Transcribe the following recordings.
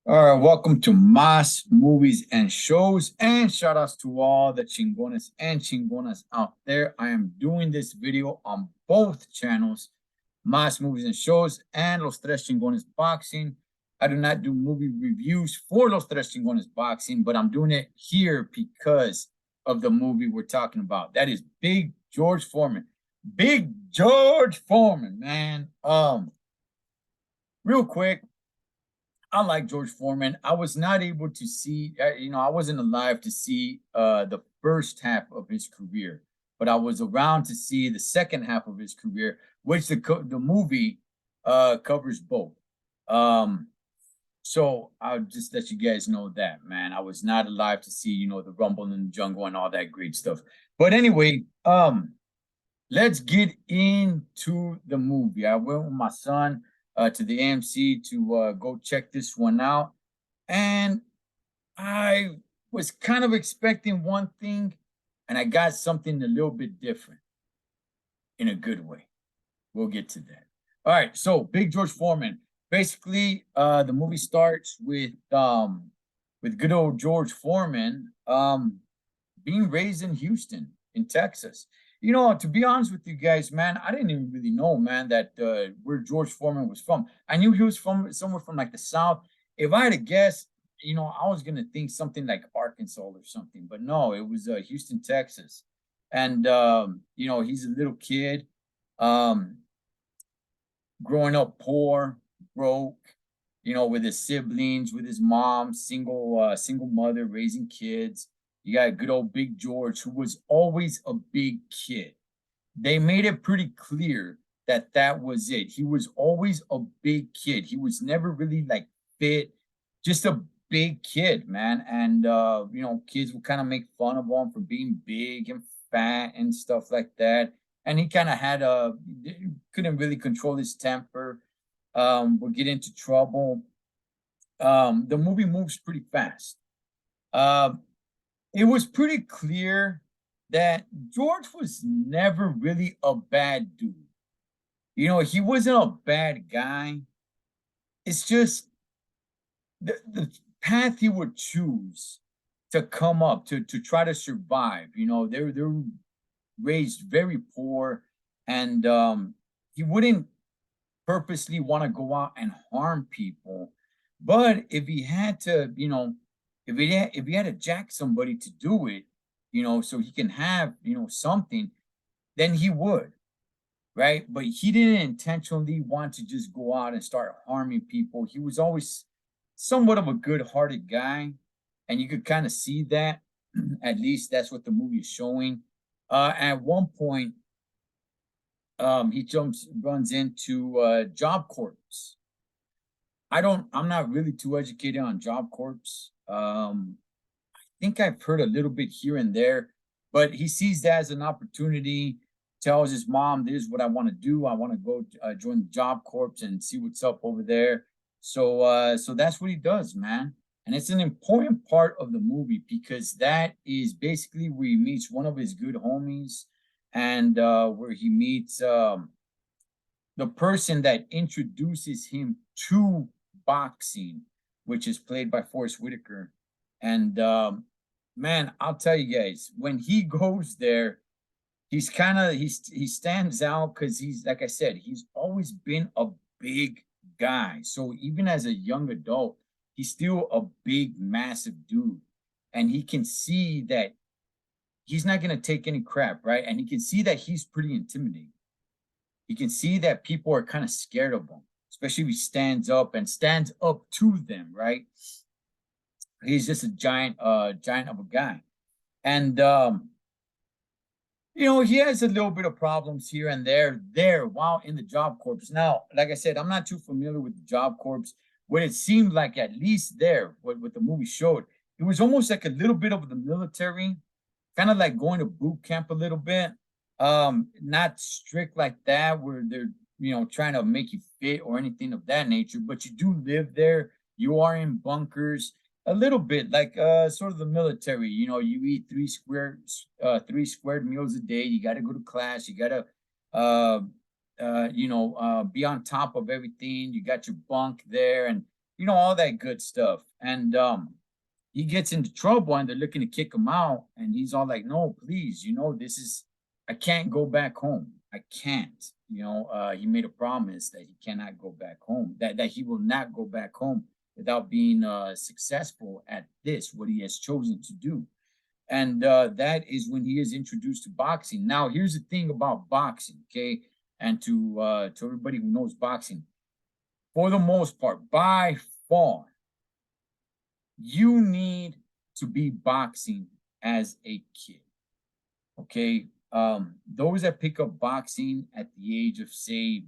All right, welcome to M.A.S. Movies and Shows, and shout outs to all the chingones and chingonas out there. I am doing this video on both channels, M.A.S. Movies and Shows and Los Tres Chingones Boxing. I do not do movie reviews for Los Tres Chingones Boxing, but I'm doing it here because of the movie we're talking about. That is Big George Foreman. Big George Foreman, man. Real quick, I like George Foreman. I was not able to see, I wasn't alive to see the first half of his career, but I was around to see the second half of his career, which the movie covers both. Um, so I'll just let you guys know that, man. I was not alive to see, the Rumble in the Jungle and all that great stuff. But anyway, let's get into the movie. I went with my son to the AMC to go check this one out. And I was kind of expecting one thing, and I got something a little bit different in a good way. We'll get to that. All right, so Big George Foreman. Basically, the movie starts with good old George Foreman being raised in Houston, in Texas. To be honest with you guys, man, I didn't even really know, man, that where George Foreman was from. I knew he was from somewhere from like the South. If I had to guess, I was gonna think something like Arkansas or something, but no, it was Houston, Texas. And he's a little kid, um, growing up poor, broke, with his siblings, with his mom, single mother raising kids. You got good old Big George, who was always a big kid. They made it pretty clear that that was it. He was always a big kid. He was never really like fit, just a big kid, man. And kids would kind of make fun of him for being big and fat and stuff like that. And he kind of had couldn't really control his temper. Would get into trouble. The movie moves pretty fast. It was pretty clear that George was never really a bad dude. He wasn't a bad guy. It's just the path he would choose to come up to try to survive. They're raised very poor, and he wouldn't purposely want to go out and harm people. But if he had to, if he had to jack somebody to do it, so he can have, something, then he would, right? But he didn't intentionally want to just go out and start harming people. He was always somewhat of a good-hearted guy, and you could kind of see that. At least that's what the movie is showing. At one point, he runs into Job Corps. I'm not really too educated on Job Corps. I think I've heard a little bit here and there, but he sees that as an opportunity, tells his mom, this is what I want to do. I want to go join the Job Corps and see what's up over there. So that's what he does, man. And it's an important part of the movie because that is basically where he meets one of his good homies, and where he meets the person that introduces him to boxing, which is played by Forrest Whitaker. And man, I'll tell you guys, when he goes there, he stands out because he's, like I said, he's always been a big guy. So even as a young adult, he's still a big, massive dude. And he can see that he's not going to take any crap, right? And he can see that he's pretty intimidating. You can see that people are kind of scared of him, especially if he stands up to them, right? He's just a giant of a guy. And he has a little bit of problems here and there while in the Job Corps. Now, like I said, I'm not too familiar with the Job Corps. What it seemed like, at least there, what the movie showed, it was almost like a little bit of the military, kind of like going to boot camp a little bit. Not strict like that where they're trying to make you fit or anything of that nature, but you do live there. You are in bunkers a little bit like sort of the military. You eat three squared meals a day. You got to go to class. You got to be on top of everything. You got your bunk there, and all that good stuff. And he gets into trouble and they're looking to kick him out. And he's all like, no, please, I can't go back home. I can't. He made a promise that he cannot go back home, that he will not go back home without being successful at this, what he has chosen to do. And that is when he is introduced to boxing. Now, here's the thing about boxing, okay? And to everybody who knows boxing, for the most part, by far, you need to be boxing as a kid. Okay. Those that pick up boxing at the age of, say,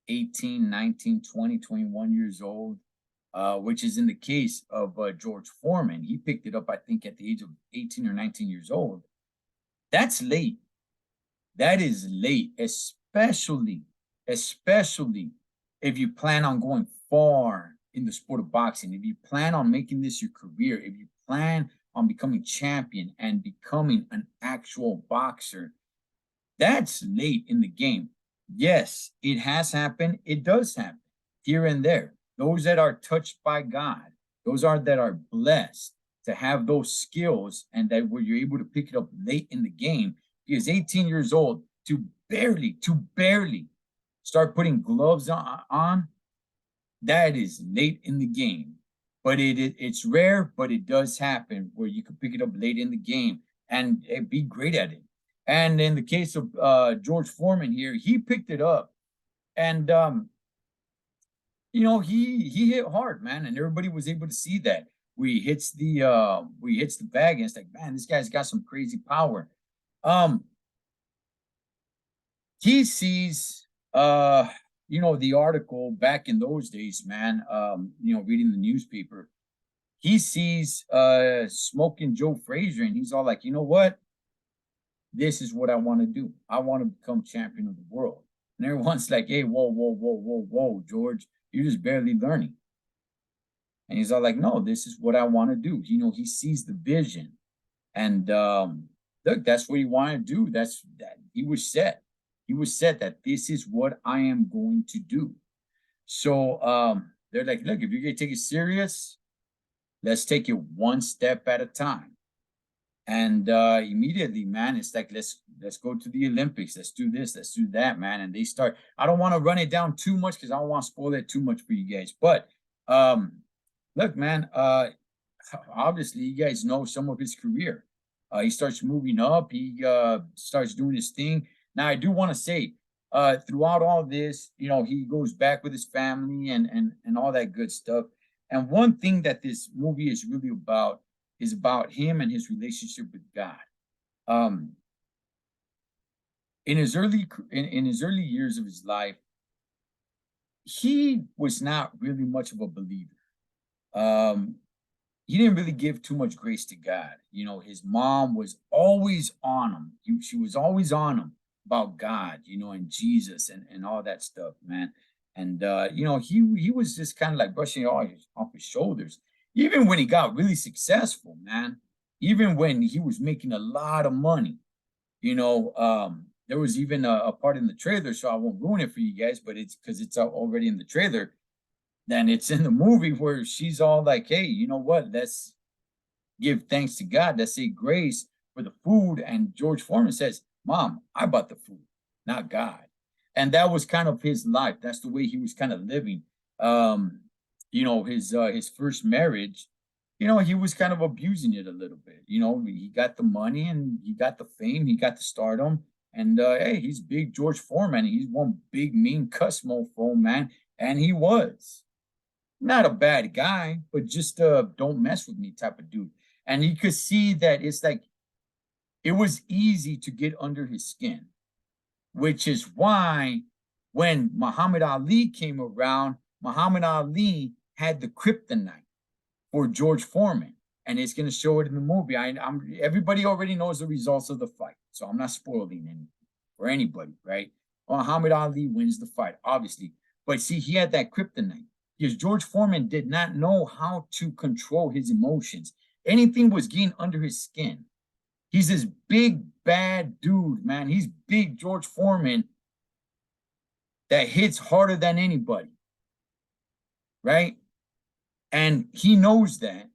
18, 19, 20, 21 years old, which is in the case of George Foreman. He picked it up, I think, at the age of 18 or 19 years old. That's late. That is late, especially if you plan on going far in the sport of boxing, if you plan on making this your career, if you plan on becoming champion and becoming an actual boxer, that's late in the game. Yes, it has happened. It does happen here and there. Those that are touched by God, those that are blessed to have those skills and that where you're able to pick it up late in the game, because 18 years old to barely start putting gloves on, that is late in the game. But it's rare, but it does happen where you can pick it up late in the game and be great at it. And in the case of George Foreman here, he picked it up, and he hit hard, man, and everybody was able to see that. We hits the bag, and it's like, man, this guy's got some crazy power. He sees the article back in those days, man, reading the newspaper. He sees Smoking Joe Frazier, and he's all like, you know what? This is what I want to do. I want to become champion of the world. And everyone's like, hey, whoa, George, you're just barely learning. And he's all like, no, this is what I want to do. He sees the vision. And look, that's what he wanted to do. That he was set. He was set that this is what I am going to do. So they're like, look, if you're going to take it serious, let's take it one step at a time. And immediately, man, it's like, let's go to the Olympics. Let's do this. Let's do that, man. And they start. I don't want to run it down too much because I don't want to spoil it too much for you guys. But look, man, obviously, you guys know some of his career. He starts moving up. He starts doing his thing. Now, I do want to say, throughout all this, he goes back with his family and all that good stuff. And one thing that this movie is really about is about him and his relationship with God. In his early years of his life, he was not really much of a believer. He didn't really give too much grace to God. His mom was always on him. She was always on him about God, and Jesus and all that stuff, man. And he was just kind of like brushing it off his shoulders. Even when he got really successful, man, even when he was making a lot of money, there was even a part in the trailer, so I won't ruin it for you guys, but it's because it's already in the trailer. Then it's in the movie where she's all like, hey, you know what? Let's give thanks to God. Let's say grace for the food. And George Foreman says, Mom, I bought the food, not God. And that was kind of his life. That's the way he was kind of living. His first marriage, he was kind of abusing it a little bit. He got the money and he got the fame, he got the stardom. And hey, he's big George Foreman. He's one big mean cuss mofo, man. And he was not a bad guy, but just don't mess with me type of dude. And you could see that it's like it was easy to get under his skin, which is why when Muhammad Ali came around, Muhammad Ali had the kryptonite for George Foreman, and it's going to show it in the movie. Everybody already knows the results of the fight, so I'm not spoiling anything for anybody, right? Muhammad Ali wins the fight, obviously, but see, he had that kryptonite because George Foreman did not know how to control his emotions. Anything was getting under his skin. He's this big bad dude, man. He's big George Foreman that hits harder than anybody. right? And he knows that.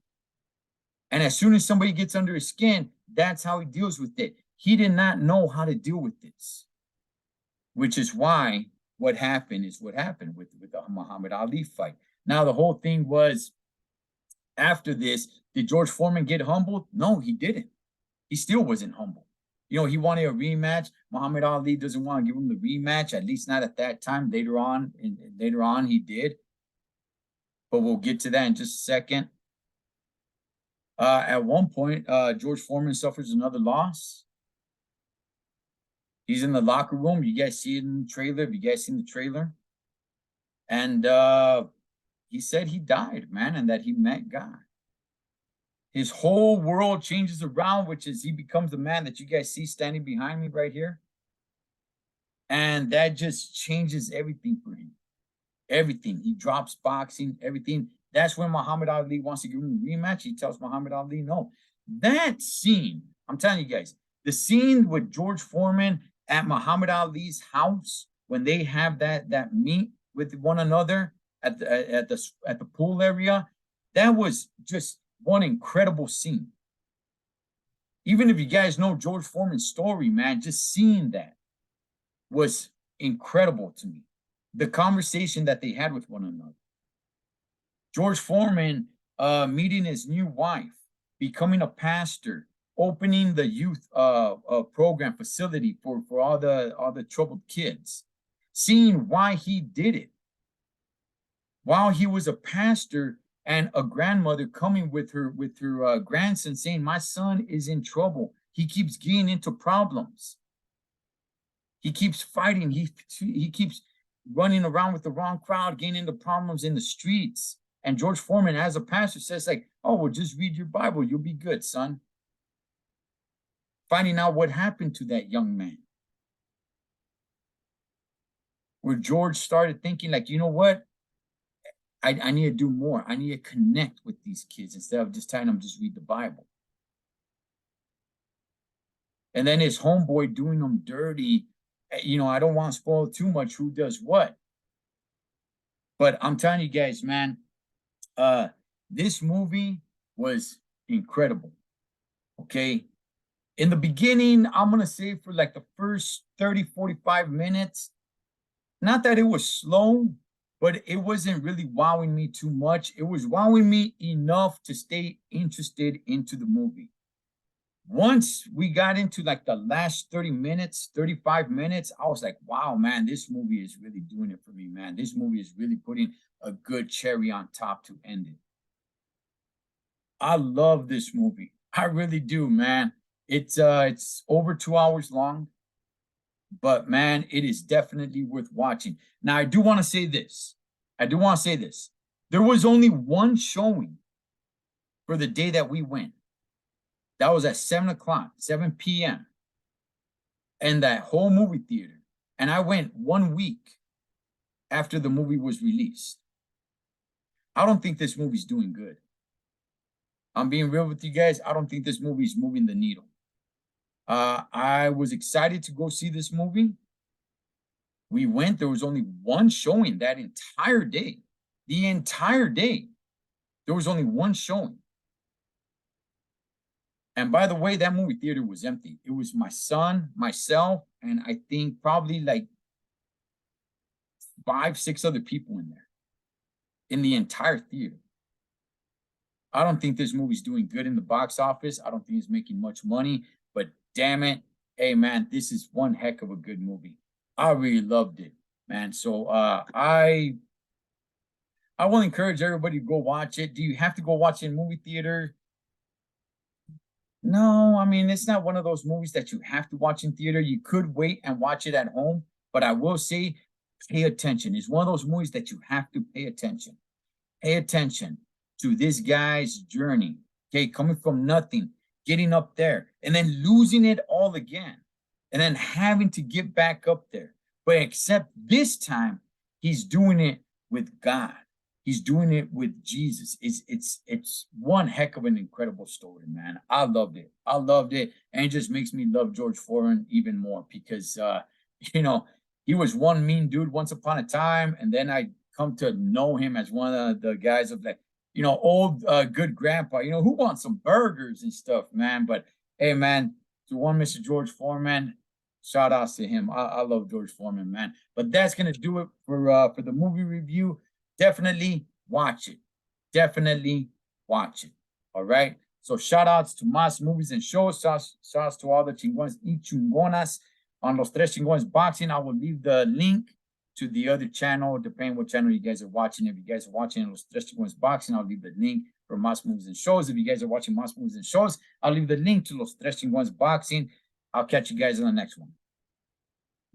And as soon as somebody gets under his skin, that's how he deals with it. He did not know how to deal with this, which is why what happened is what happened with the Muhammad Ali fight. Now, the whole thing was after this, did George Foreman get humbled? No, he didn't. He still wasn't humble. You know, he wanted a rematch. Muhammad Ali doesn't want to give him the rematch, at least not at that time. Later on, he did. But we'll get to that in just a second. At one point, George Foreman suffers another loss. He's in the locker room. You guys see it in the trailer. Have you guys seen the trailer? And he said he died, man, and that he met God. His whole world changes around, which is he becomes the man that you guys see standing behind me right here. And that just changes everything for him. Everything. He drops boxing, everything. That's when Muhammad Ali wants to give him a rematch. He tells Muhammad Ali no. That scene, I'm telling you guys, the scene with George Foreman at Muhammad Ali's house when they have that meet with one another at the pool area, that was just one incredible scene. Even if you guys know George Foreman's story, man, just seeing that was incredible to me. The conversation that they had with one another. George Foreman meeting his new wife, becoming a pastor, opening the youth program facility for all the troubled kids, seeing why he did it. While he was a pastor and a grandmother coming with her grandson saying, my son is in trouble. He keeps getting into problems. He keeps fighting. He keeps running around with the wrong crowd, getting into problems in the streets. And George Foreman, as a pastor, says like, oh, well, just read your Bible. You'll be good, son. Finding out what happened to that young man. Where George started thinking like, you know what? I need to do more. I need to connect with these kids instead of just telling them just read the Bible. And then his homeboy doing them dirty. You know, I don't want to spoil too much who does what. But I'm telling you guys, man, this movie was incredible. Okay. In the beginning, I'm going to say for like the first 30, 45 minutes, not that it was slow, but it wasn't really wowing me too much. It was wowing me enough to stay interested into the movie. Once we got into like the last 30 minutes, 35 minutes, I was like, wow, man, this movie is really doing it for me, man. This movie is really putting a good cherry on top to end it. I love this movie. I really do, man. It's over 2 hours long, but man, it is definitely worth watching. Now, I do want to say this. There was only one showing for the day that we went. That was at 7 o'clock, 7 p.m. in that whole movie theater. And I went 1 week after the movie was released. I don't think this movie's doing good. I'm being real with you guys. I don't think this movie's moving the needle. I was excited to go see this movie. We went, there was only one showing that entire day. The entire day, there was only one showing. And by the way, that movie theater was empty. It was my son, myself, and I think probably like 5, 6 other people in there in the entire theater. I don't think this movie's doing good in the box office. I don't think it's making much money, but damn it. Hey, man, this is one heck of a good movie. I really loved it, man. So I will encourage everybody to go watch it. Do you have to go watch it in movie theater? No, I mean, it's not one of those movies that you have to watch in theater. You could wait and watch it at home, but I will say, pay attention. It's one of those movies that you have to pay attention. Pay attention to this guy's journey, okay, coming from nothing, getting up there, and then losing it all again, and then having to get back up there. But except this time, he's doing it with God. He's doing it with Jesus. It's one heck of an incredible story, man. I loved it. And it just makes me love George Foreman even more because you know, he was one mean dude once upon a time, and then I come to know him as one of the guys of like, old good grandpa, who wants some burgers and stuff, man. But hey, man, to one Mr. George Foreman, shout outs to him. I love George Foreman, man. But that's gonna do it for the movie review. Definitely watch it. Definitely watch it. All right. So shout outs to M.A.S Movies and Shows. Shout outs to all the chingones y chingonas on Los Tres Chingones Boxing. I will leave the link to the other channel, depending what channel you guys are watching. If you guys are watching Los Tres Chingones Boxing, I'll leave the link for M.A.S Movies and Shows. If you guys are watching M.A.S Movies and Shows, I'll leave the link to Los Tres Chingones Boxing. I'll catch you guys on the next one.